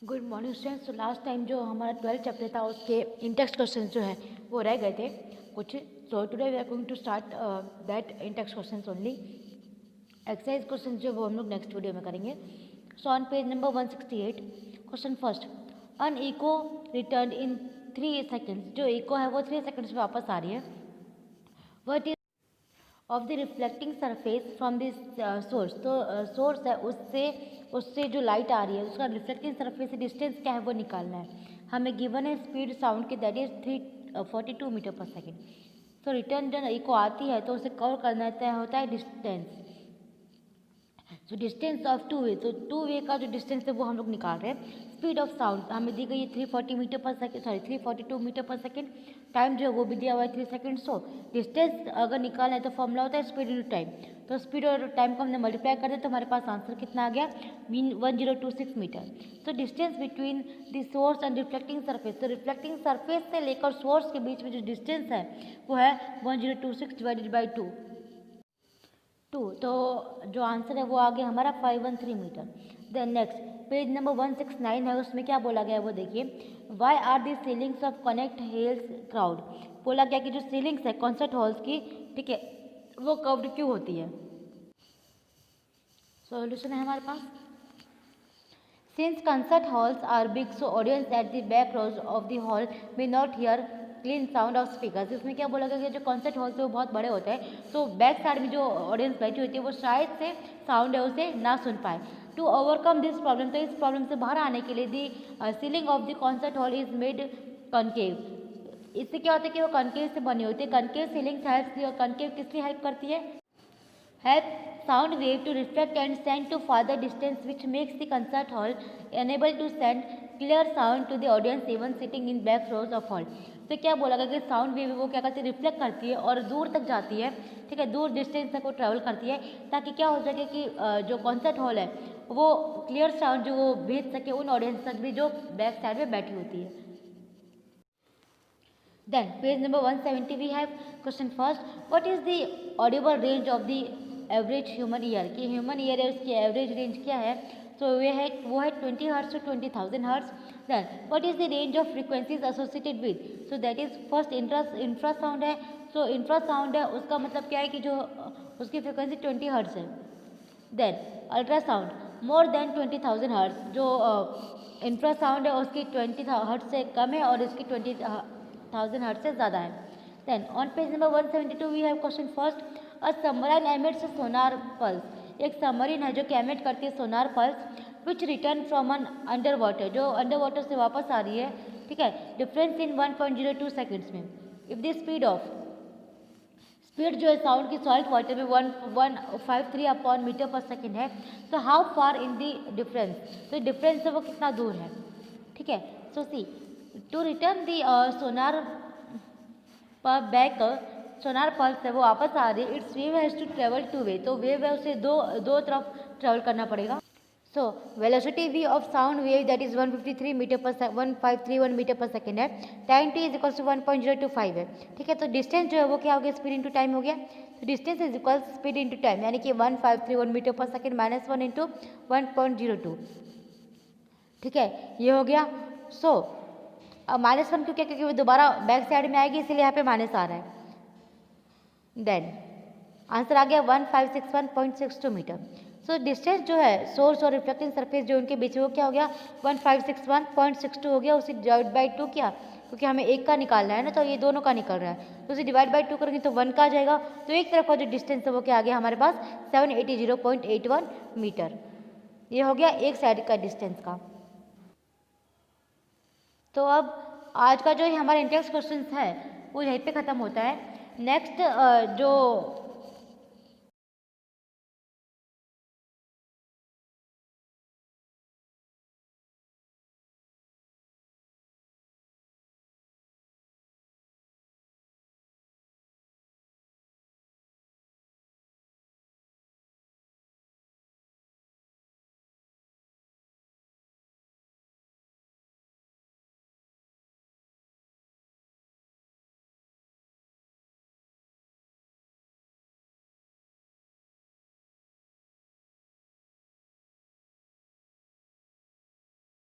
Good morning students. तो last time जो हमारा 12th चैप्टर था उसके इंटेक्स्ट क्वेश्चन जो है वो रह गए थे कुछ। So today we are going to start that in-text question only. Exercise question जो वो हम लोग नेक्स्ट वीडियो में करेंगे। So on page number 168 question first, on eco return in 3 seconds. जो इको है वो 3 सेकेंड्स में वापस आ रही है। What is of the reflecting surface from this source. तो सोर्स है उससे जो लाइट आ रही है उसका रिफ्लेक्टिंग सरफेस से डिस्टेंस क्या है वो निकालना है। हमें गिवन है स्पीड साउंड की that is 342 metre per second. तो रिटर्न जब इको आती है तो उसे कवर करना होता है distance. So distance of to way, तो टू वे का जो डिस्टेंस है वो हम लोग निकाल रहे हैं। स्पीड ऑफ साउंड हमें दी गई है 340 metre per second, 342 metre per second. Time जो है वो भी दिया हुआ है 3 सेकेंड। सो डिस्टेंस अगर निकालना है तो फॉर्मूला होता है स्पीड इंटू टाइम। तो स्पीड और टाइम को हमने मल्टीप्लाई कर दिया तो हमारे पास आंसर कितना आ गया, 1026 मीटर। तो distance between the source and reflecting surface, तो रिफ्लेक्टिंग सरफेस से लेकर सोर्स के बीच में जो डिस्टेंस है वो है 1026 डिवाइडेड बाई 2। तो जो आंसर है वो आ गया हमारा 513 meter. Then next page number 169 है, उसमें क्या बोला गया है वो देखिए। Why are the ceilings of concert halls curved. बोला गया कि जो सीलिंग्स है कॉन्सर्ट हॉल्स की, ठीक है, वो कर्व्ड क्यों होती है। सॉल्यूशन है हमारे पास। Since concert halls are big so audience at the back rows of the hall may not hear clean sound of speakers. इसमें क्या बोला गया कि जो कॉन्सर्ट हॉल्स है वो बहुत बड़े होते हैं, तो बैक साइड में जो ऑडियंस बैठी होती है वो शायद से साउंड है उसे ना सुन पाए। टू ओवरकम दिस प्रॉब्लम, तो इस प्रॉब्लम से बाहर आने के लिए दी ceiling of the concert hall is made concave. इससे क्या होता है कि वो कॉन्केव से बनी होती है। कॉन्केव सीलिंग हेल्प, और कॉन्केव किस लिए हेल्प करती है, help sound wave to reflect and send to farther distance, which makes the concert hall unable to send clear sound to the audience even sitting in back rows of hall। तो क्या बोला गया कि sound wave वो क्या करती है, reflect करती है और दूर तक जाती है, ठीक है, दूर डिस्टेंस तक वो ट्रैवल करती है, ताकि क्या हो सके कि जो कॉन्सर्ट हॉल है वो क्लियर साउंड जो वो भेज सके उन ऑडियंस तक भी जो बैक साइड में बैठी होती है। Then page number 170 we have question first, what is the audible range of the average human ear. की ह्यूमन ईयर है उसकी एवरेज रेंज क्या है, तो वो है 20 hertz to 20,000 hertz. Then what is the range of frequencies associated with, so that is first infrasound है। So infrasound है उसका मतलब क्या है कि जो उसकी फ्रीक्वेंसी 20 हर्ट्ज है। Then ultrasound more than 20,000 hertz, जो इंफ्रासाउंड है उसकी 20 हर्ट्ज से कम है और इसकी 20,000 हर्ट्ज से ज़्यादा है। Then on page number 172 we have question first, a submarine emits sonar pulse. एक सबमरीन है जो कि एमिट करती है sonar pulse which return from an under water, जो अंडर वाटर से वापस आ रही है, ठीक है, डिफरेंस इन 1.02 सेकेंड्स में। इफ द स्पीड जो है साउंड की सॉल्ट वाटर में 1153 अपॉन मीटर पर सेकेंड है, तो how far in the difference, तो डिफरेंस से वो कितना दूर है, ठीक है। सो सी टू रिटर्न दी सोनार पर बैक, सोनार पल्स है वो वापस आ रही है, its wave has to travel two way, तो वेव है उसे दो तरफ ट्रेवल करना पड़ेगा। So velocity v of sound wave that is 153 meter per 1531 meter per second है। Time t is equals to 1.025 है, ठीक है। तो डिस्टेंस जो है वो क्या हो गया, स्पीड इंटू टाइम हो गया। तो distance is equal speed into time, यानी कि 1531 meter per second minus 1 into 1.02, ठीक है, ये हो गया। सो अब -1 क्यों, क्या, क्योंकि वो दोबारा बैक साइड में आएगी इसलिए यहाँ पे माइनस आ रहा है। देन आंसर आ गया 1561.62 मीटर। सो डिस्टेंस जो है सोर्स और रिफ्लेक्टिंग सरफेस जो उनके बीच में वो क्या हो गया, 1561.62 हो गया। उसे डिवाइड बाई 2 किया क्योंकि हमें एक का निकालना है ना, तो ये दोनों का निकल रहा है, तो उसे डिवाइड बाई 2 करेंगे तो 1 का आ जाएगा। तो एक तरफ का जो डिस्टेंस है वो क्या आ गया हमारे पास 780.81 मीटर। ये हो गया एक साइड का डिस्टेंस का। तो अब आज का जो हमारा इंटेक्स क्वेश्चन है वो यहीं पे ख़त्म होता है। नेक्स्ट जो